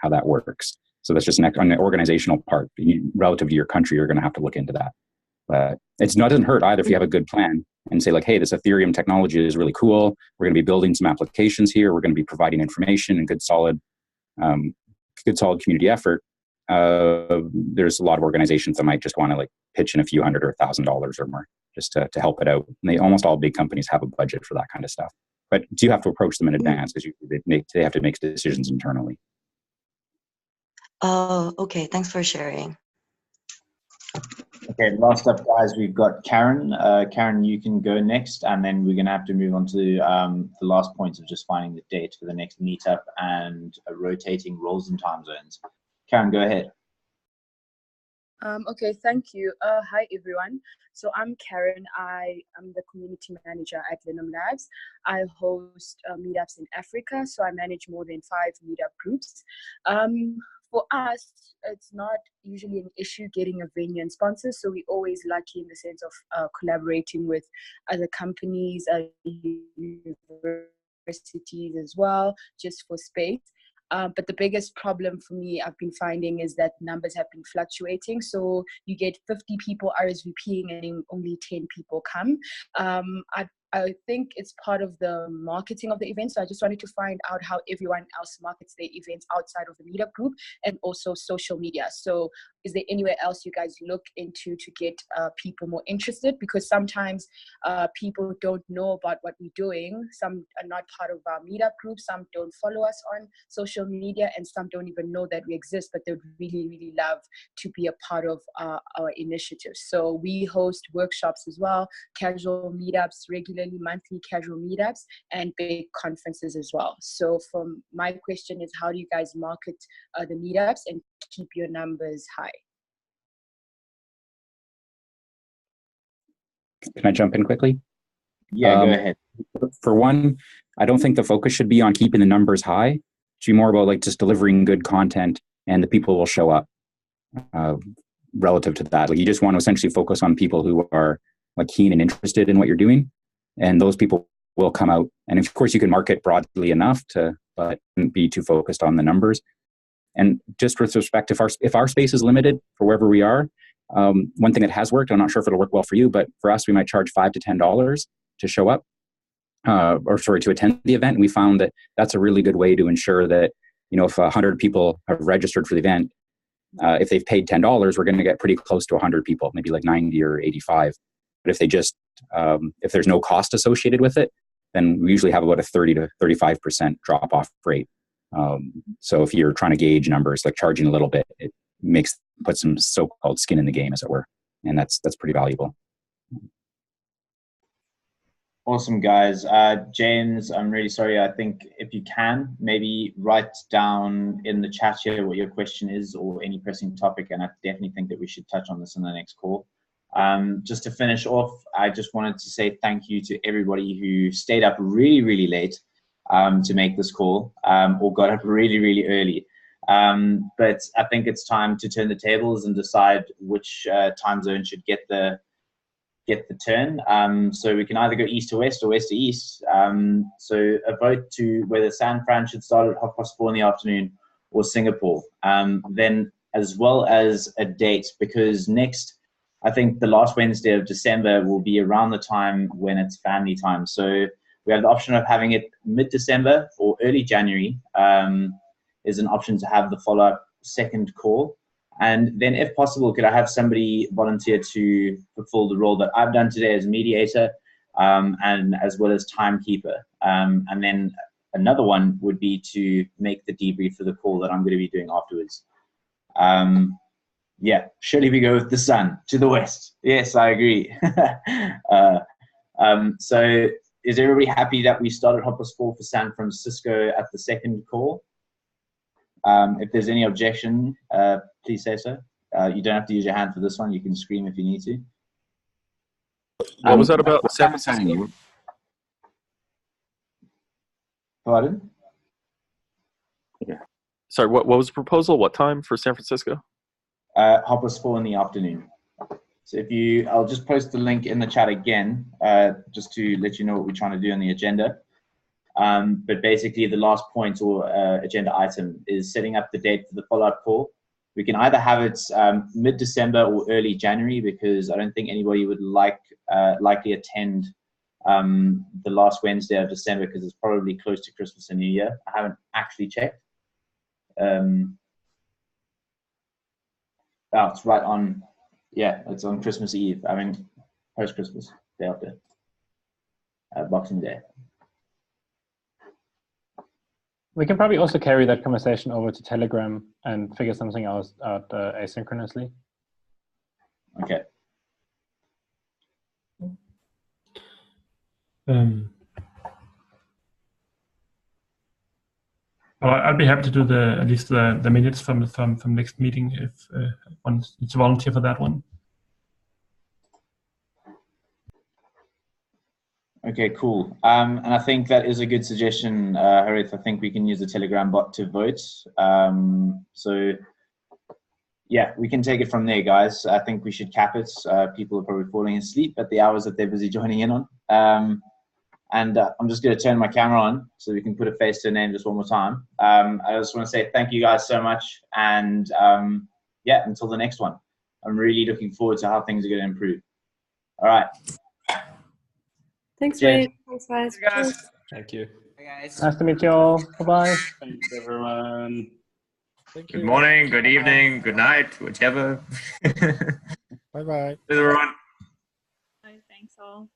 [SPEAKER 7] that works. So that's just on the organizational part. Relative to your country, you're going to have to look into that. But it doesn't hurt either if you have a good plan and say like, hey, this Ethereum technology is really cool. We're going to be building some applications here. We're going to be providing information and good solid community effort. There's a lot of organizations that might just want to like pitch in a few $100 or $1,000 or more just to help it out. And almost all big companies have a budget for that kind of stuff. But you have to approach them in advance, because they have to make decisions internally.
[SPEAKER 12] Oh, okay. Thanks for sharing.
[SPEAKER 2] Okay, last up, guys, we've got Karen. Karen, you can go next, and then we're going to have to move on to the last points of just finding the date for the next meetup and rotating roles and time zones. Karen, go ahead.
[SPEAKER 13] Okay, thank you. Hi, everyone. So I'm Karen. I am the community manager at Linum Labs. I host meetups in Africa, so I manage more than 5 meetup groups. For us, it's not usually an issue getting a venue and sponsors, so we're always lucky in the sense of collaborating with other companies, universities as well, just for space. But the biggest problem for me I've been finding is that numbers have been fluctuating. So you get 50 people RSVPing and only 10 people come. I think it's part of the marketing of the event. So I just wanted to find out how everyone else markets their events outside of the meetup group, and also social media. So is there anywhere else you guys look into to get people more interested? Because sometimes people don't know about what we're doing. Some are not part of our meetup group. Some don't follow us on social media, and some don't even know that we exist, but they would really, really love to be a part of our initiatives. So we host workshops as well, casual meetups, regularly monthly casual meetups, and big conferences as well. So from my question is, how do you guys market the meetups and keep your numbers high?
[SPEAKER 7] Can I jump in quickly?
[SPEAKER 2] Yeah, go ahead.
[SPEAKER 7] For one, I don't think the focus should be on keeping the numbers high. It should be more about like just delivering good content, and the people will show up relative to that. Like, you just want to essentially focus on people who are like keen and interested in what you're doing, and those people will come out. And of course, you can market broadly enough but don't be too focused on the numbers. And just with respect, if our space is limited for wherever we are, one thing that has worked, I'm not sure if it'll work well for you, but for us, we might charge $5 to $10 to show up, to attend the event. And we found that that's a really good way to ensure that, if 100 people have registered for the event, if they've paid $10, we're going to get pretty close to 100 people, maybe like 90 or 85. But if they just, if there's no cost associated with it, then we usually have about a 30 to 35% drop off rate. So if you're trying to gauge numbers, like charging a little bit, it puts some so-called skin in the game, as it were. And that's pretty valuable.
[SPEAKER 2] Awesome, guys. James, I'm really sorry. I think if you can, maybe write down in the chat here what your question is or any pressing topic. And I definitely think that we should touch on this in the next call. Just to finish off, I just wanted to say thank you to everybody who stayed up really, really late to make this call, or got up really, really early. But I think it's time to turn the tables and decide which time zone should get the turn. So we can either go east to west or west to east. So a vote to whether San Fran should start at 4:30 in the afternoon or Singapore. Then as well as a date, because next, I think the last Wednesday of December will be around the time when it's family time. So We have the option of having it mid-December or early January. Is an option to have the follow-up second call. And then if possible, could I have somebody volunteer to fulfill the role that I've done today as mediator, and as well as timekeeper. And then another one would be to make the debrief for the call that I'm going to be doing afterwards. Yeah, surely we go with the sun to the west. Yes, I agree. So is everybody happy that we started Hopper Sport for San Francisco at the second call? If there's any objection, please say so. You don't have to use your hand for this one. You can scream if you need to.
[SPEAKER 14] What was that about San Francisco?
[SPEAKER 2] Pardon?
[SPEAKER 14] Yeah. Sorry, what was the proposal? What time for San Francisco?
[SPEAKER 2] Hopper Sport in the afternoon. So if you, I'll just post the link in the chat again, just to let you know what we're trying to do on the agenda. But basically the last point or agenda item is setting up the date for the follow-up call. We can either have it mid-December or early January, because I don't think anybody would likely attend the last Wednesday of December, because it's probably close to Christmas and New Year. I haven't actually checked. Oh, it's right on, yeah, it's on Christmas Eve. I mean, post-Christmas, day after, Boxing Day.
[SPEAKER 1] We can probably also carry that conversation over to Telegram and figure something out asynchronously.
[SPEAKER 2] Okay.
[SPEAKER 3] Well, I'd be happy to do at least the minutes from next meeting if one needs to volunteer for that one.
[SPEAKER 2] Okay, cool. And I think that is a good suggestion, Harith. I think we can use the Telegram bot to vote. So yeah, we can take it from there, guys. I think we should cap it. People are probably falling asleep at the hours that they're busy joining in on. And I'm just going to turn my camera on so we can put a face to a name just one more time. I just want to say thank you guys so much. And yeah, until the next one. I'm really looking forward to how things are going to improve. All right.
[SPEAKER 15] Thanks,
[SPEAKER 2] Cheers.
[SPEAKER 15] Ray. Thanks, guys.
[SPEAKER 10] Thank you, guys.
[SPEAKER 15] Cheers.
[SPEAKER 14] Thank you.
[SPEAKER 10] Bye, guys.
[SPEAKER 1] Nice to meet you all. Bye-bye.
[SPEAKER 16] Thanks, everyone.
[SPEAKER 9] Thank
[SPEAKER 4] Good
[SPEAKER 9] you.
[SPEAKER 4] morning, good evening, good night, whichever.
[SPEAKER 9] Bye-bye.
[SPEAKER 4] Everyone.
[SPEAKER 15] Bye. Thanks all.